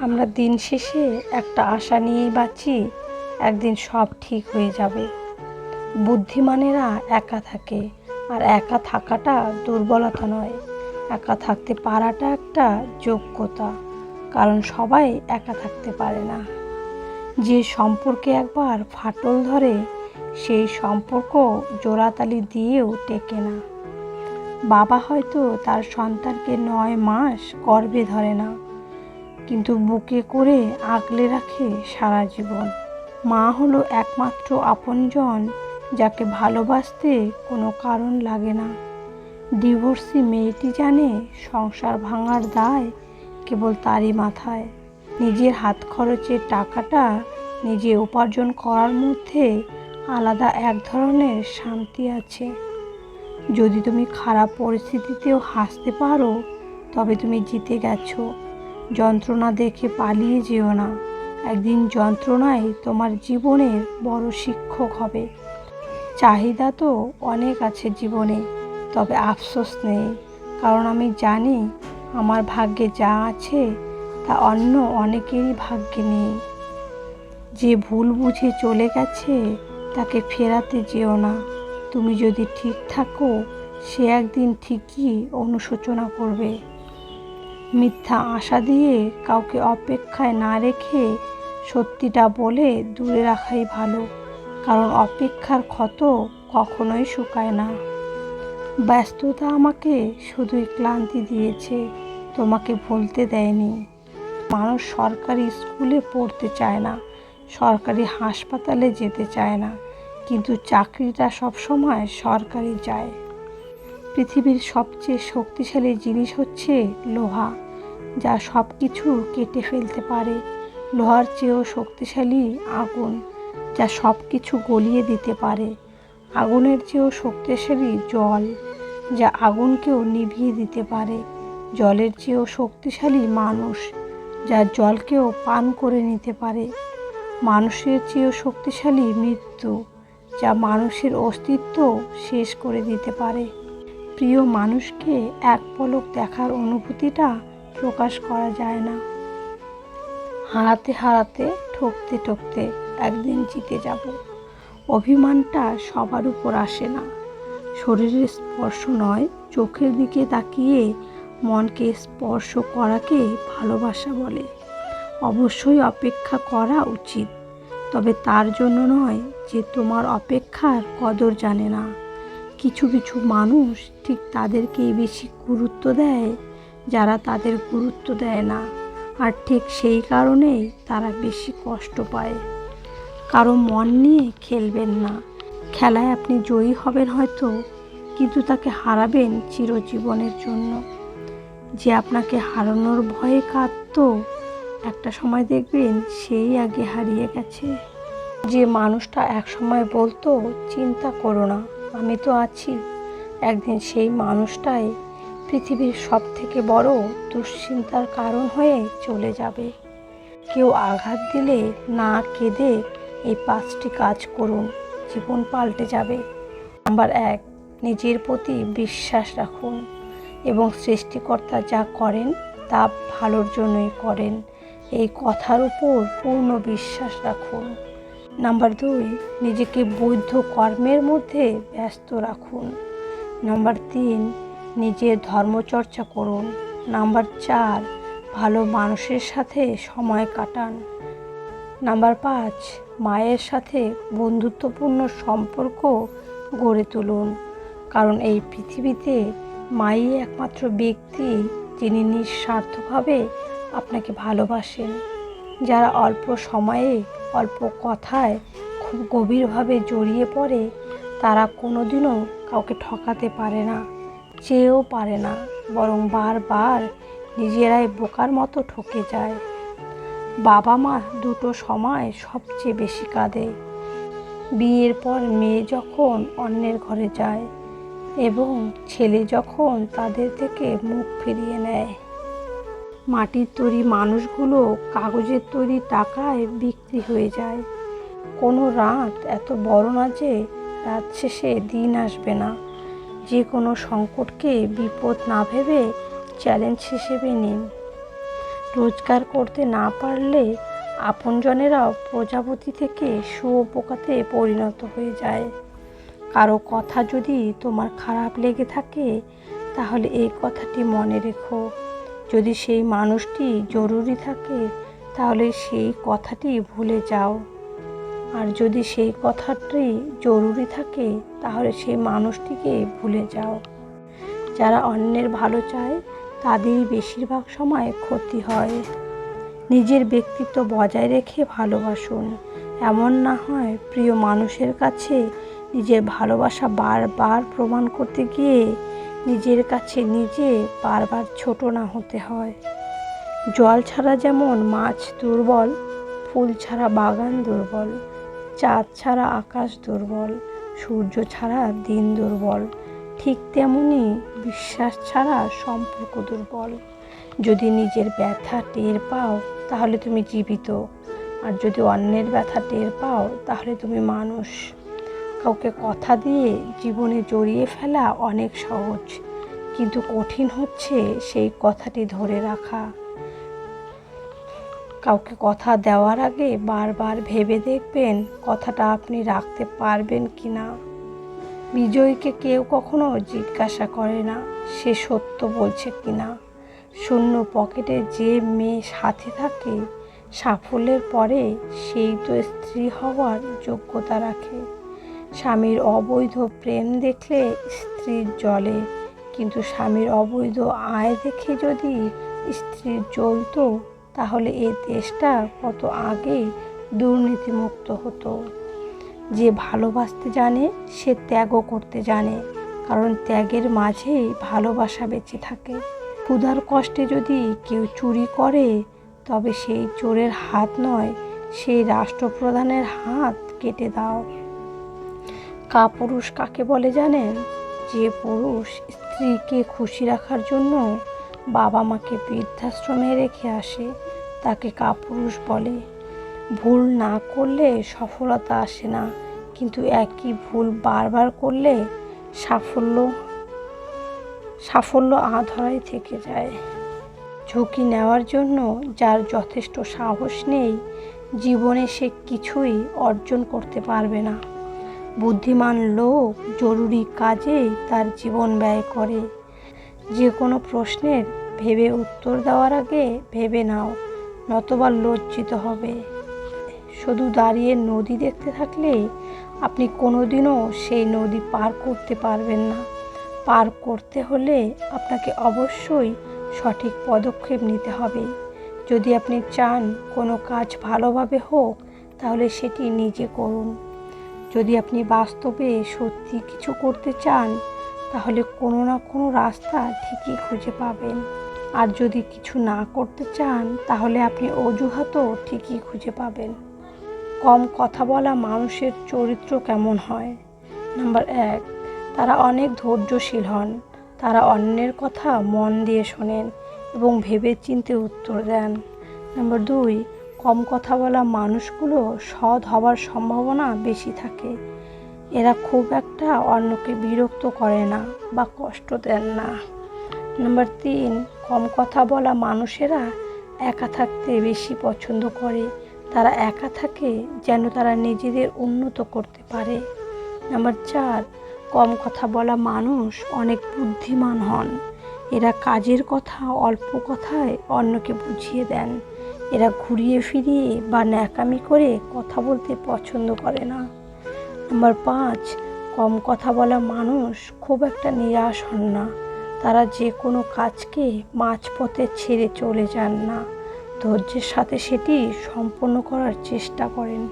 আমরা দিন শেষে একটা আশা নিয়েই বাঁচি, একদিন সব ঠিক হয়ে যাবে। বুদ্ধিমানেরা একা থাকে, আর একা থাকাটা দুর্বলতা নয়, একা থাকতে পারাটা একটা যোগ্যতা। কারণ সবাই একা থাকতে পারে না। যে সম্পর্কে একবার ফাটল ধরে, সেই সম্পর্ক জোড়াতালি দিয়েও টেকে না। বাবা হয়তো তার সন্তানকে 9 মাস গর্ভে ধরে না, কিন্তু বুকে করে আগলে রাখে সারা জীবন। মা হলো একমাত্র আপনজন, যাকে ভালোবাসতে কোনো কারণ লাগে না। ডিভোর্সি মেয়েটি জানে সংসার ভাঙার দায় কেবল তারই মাথায়। নিজের হাত খরচের টাকাটা নিজে উপার্জন করার মধ্যে আলাদা এক ধরনের শান্তি আছে। যদি তুমি খারাপ পরিস্থিতিতেও হাসতে পারো, তবে তুমি জিতে গেছো। যন্ত্রণা দেখে পালিয়ে যেও না, একদিন যন্ত্রণাই তোমার জীবনের বড় শিক্ষক হবে। চাহিদা তো অনেক আছে জীবনে, তবে আফসোস নেই, কারণ আমি জানি আমার ভাগ্যে যা আছে তা অন্য অনেকেরই ভাগ্যে নেই। যে ভুল বুঝে চলে গেছে তাকে ফেরাতে যেও না। তুমি যদি ঠিক থাকো, সে একদিন ঠিকই অনুশোচনা করবে। মিথ্যা আশা দিয়ে কাউকে অপেক্ষায় না রেখে সত্যিটা বলে দূরে রাখাই ভালো, কারণ অপেক্ষার ক্ষত কখনোই শুকায় না। ব্যস্ততা আমাকে শুধুই ক্লান্তি দিয়েছে, তোমাকে ভুলতে দেয়নি। মানুষ সরকারি স্কুলে পড়তে চায় না, সরকারি হাসপাতালে যেতে চায় না, কিন্তু চাকরিটা সবসময় সরকারি চায়। পৃথিবীর সবচেয়ে শক্তিশালী জিনিস হচ্ছে লোহা, যা সব কিছু কেটে ফেলতে পারে। লোহার চেয়েও শক্তিশালী আগুন, যা সব কিছু গলিয়ে দিতে পারে। আগুনের চেয়েও শক্তিশালী জল, যা আগুনকেও নিভিয়ে দিতে পারে। জলের চেয়েও শক্তিশালী মানুষ, যা জলকেও পান করে নিতে পারে। মানুষের চেয়েও শক্তিশালী মৃত্যু, যা মানুষের অস্তিত্ব শেষ করে দিতে পারে। প্রিয় মানুষকে এক পলক দেখার অনুভূতিটা প্রকাশ করা যায় না। হারাতে হারাতে, ঠকতে ঠকতে একদিন জিতে যাব। অভিমানটা সবার উপর আসে না। শরীরের স্পর্শ নয়, চোখের দিকে তাকিয়ে মনকে স্পর্শ করাকে ভালোবাসা বলে। অবশ্যই অপেক্ষা করা উচিত, তবে তার জন্য নয় যে তোমার অপেক্ষার কদর জানে না। কিছু কিছু মানুষ ঠিক তাদেরকেই বেশি গুরুত্ব দেয় যারা তাদের গুরুত্ব দেয় না, আর ঠিক সেই কারণেই তারা বেশি কষ্ট পায়। কারো মন নিয়ে খেলবেন না। খেলায় আপনি জয়ী হবেন হয়তো, কিন্তু তাকে হারাবেন চিরজীবনের জন্য। যে আপনাকে হারানোর ভয়ে কাঁদতো, একটা সময় দেখবেন সেই আগে হারিয়ে গেছে। যে মানুষটা একসময় বলতো চিন্তা করো না, আমি তো আছি, একদিন সেই মানুষটাই পৃথিবীর সবথেকে বড় দুশ্চিন্তার কারণ হয়ে চলে যাবে। কেউ আঘাত দিলে না কেঁদে এই 5টি কাজ করুন, জীবন পাল্টে যাবে। নাম্বার 1, নিজের প্রতি বিশ্বাস রাখুন এবং সৃষ্টিকর্তা যা করেন তা ভালোর জন্যই করেন, এই কথার উপর পূর্ণ বিশ্বাস রাখুন। নাম্বার 2, নিজেকে বৈধ কর্মের মধ্যে ব্যস্ত রাখুন। নাম্বার 3, নিজের ধর্মচর্চা করুন। নাম্বার 4, ভালো মানুষের সাথে সময় কাটান। নাম্বার 5, মায়ের সাথে বন্ধুত্বপূর্ণ সম্পর্ক গড়ে তুলুন, কারণ এই পৃথিবীতে মাই একমাত্র ব্যক্তি যিনি নিঃস্বার্থভাবে আপনাকে ভালোবাসেন। যারা অল্প সময়ে, অল্প কথায় খুব গভীরভাবে জড়িয়ে পড়ে, তারা কোনোদিনও কাউকে ঠকাতে পারে না, চেয়েও পারে না, বরং বারবার নিজেরাই বোকার মতো ঠকে যায়। বাবা মা দুটো সময় সবচেয়ে বেশি কাঁদে, বিয়ের পর মেয়ে যখন অন্যের ঘরে যায় এবং ছেলে যখন তাদের থেকে মুখ ফিরিয়ে নেয়। মাটির তৈরি মানুষগুলো কাগজের তৈরি টাকায় বিক্রি হয়ে যায়। কোনো রাত এত বড় না যে রাত শেষে দিন আসবে না। যে কোনো সংকটকে বিপদ না ভেবে চ্যালেঞ্জ হিসেবে নিন। রোজগার করতে না পারলে আপনজনেরাও প্রজাপতি থেকে শুঁয়োপোকাতে পরিণত হয়ে যায়। কারো কথা যদি তোমার খারাপ লেগে থাকে, তাহলে এই কথাটি মনে রেখো, যদি সেই মানুষটি জরুরি থাকে তাহলে সেই কথাটি ভুলে যাও, আর যদি সেই কথাটি জরুরি থাকে তাহলে সেই মানুষটিকে ভুলে যাও। যারা অন্যের ভালো চায় তাদেরই বেশিরভাগ সময় ক্ষতি হয়। নিজের ব্যক্তিত্ব বজায় রেখে ভালোবাসুন। এমন না হয় প্রিয় মানুষের কাছে নিজের ভালোবাসা বারবার প্রমাণ করতে গিয়ে নিজের কাছে নিজে বারবার ছোট না হতে হয়। জল ছাড়া যেমন মাছ দুর্বল, ফুল ছাড়া বাগান দুর্বল, চাঁদ ছাড়া আকাশ দুর্বল, সূর্য ছাড়া দিন দুর্বল, ঠিক তেমনি বিশ্বাস ছাড়া সম্পর্ক দুর্বল। যদি নিজের ব্যথা টের পাও তাহলে তুমি জীবিত, আর যদি অন্যের ব্যথা টের পাও তাহলে তুমি মানুষ। কাউকে কথা দিয়ে জীবনে জড়িয়ে ফেলা অনেক সহজ, কিন্তু কঠিন হচ্ছে সেই কথাটি ধরে রাখা। কাউকে কথা দেওয়ার আগে বারবার ভেবে দেখবেন কথাটা আপনি রাখতে পারবেন কি না। বিজয়ীকে কেউ কখনো জিজ্ঞাসা করে না সে সত্য বলছে কি না। শূন্য পকেটে যে মেয়ে সাথে থাকে সাফল্যের পরে সেই তো স্ত্রী হওয়ার যোগ্যতা রাখে। স্বামীর অবৈধ প্রেম দেখলে স্ত্রীর জ্বলে, কিন্তু স্বামীর অবৈধ আয় দেখে যদি স্ত্রীর জ্বলতো তাহলে এই দেশটা কত আগেই দুর্নীতিমুক্ত হতো। যে ভালোবাসতে জানে সে ত্যাগও করতে জানে, কারণ ত্যাগের মাঝেই ভালোবাসা বেঁচে থাকে। ক্ষুধার কষ্টে যদি কেউ চুরি করে তবে সেই চোরের হাত নয়, সেই রাষ্ট্রপ্রধানের হাত কেটে দাও। কাপুরুষ কাকে বলে জানেন? যে পুরুষ স্ত্রীকে খুশি রাখার জন্য বাবা মাকে বৃদ্ধাশ্রমে রেখে আসে তাকে কাপুরুষ বলে। ভুল না করলে সফলতা আসে না, কিন্তু একই ভুল বারবার করলে সাফল্য আধরাই থেকে যায়। ঝুঁকি নেওয়ার জন্য যার যথেষ্ট সাহস নেই জীবনে সে কিছুই অর্জন করতে পারবে না। বুদ্ধিমান লোক জরুরি কাজে তার জীবন ব্যয় করে। যে কোনো প্রশ্নের ভেবে উত্তর দেওয়ার আগে ভেবে নাও, নতবা লজ্জিত হবে। শুধু দাঁড়িয়ে নদী দেখতে থাকলে আপনি কোনোদিনও সেই নদী পার করতে পারবেন না। পার করতে হলে আপনাকে অবশ্যই সঠিক পদক্ষেপ নিতে হবে। যদি আপনি চান কোনো কাজ ভালোভাবে হোক তাহলে সেটি নিজে করুন। যদি আপনি বাস্তবে সত্যি কিছু করতে চান তাহলে কোনো না কোনো রাস্তা ঠিকই খুঁজে পাবেন। আর যদি কিছু না করতে চান তাহলে আপনি অজুহাতও ঠিকই খুঁজে পাবেন। কম কথা বলা মানুষের চরিত্র কেমন হয়? নাম্বার 1, তারা অনেক ধৈর্যশীল হন। তারা অন্যের কথা মন দিয়ে শোনেন এবং ভেবেচিন্তে উত্তর দেন। নাম্বার 2, কম কথা বলা মানুষগুলো সৎ হওয়ার সম্ভাবনা বেশি থাকে। এরা খুব একটা অন্যকে বিরক্ত করে না বা কষ্ট দেন না। নাম্বার 3, কম কথা বলা মানুষেরা একা থাকতে বেশি পছন্দ করে। তারা একা থাকে যেন তারা নিজেদের উন্নত করতে পারে। নাম্বার 4, কম কথা বলা মানুষ অনেক বুদ্ধিমান হন। এরা কাজের কথা অল্প কথায় অন্যকে বুঝিয়ে দেন। এরা ঘুরিয়ে ফিরিয়ে বা ন্যাকামি করে কথা বলতে পছন্দ করে না। নাম্বার 5, কম কথা বলা মানুষ খুব একটা নিরাশ হন না। তারা যে কোনো কাজকে মাঝপথে ছেড়ে চলে যান না, ধৈর্যের সাথে সেটি সম্পন্ন করার চেষ্টা করেন।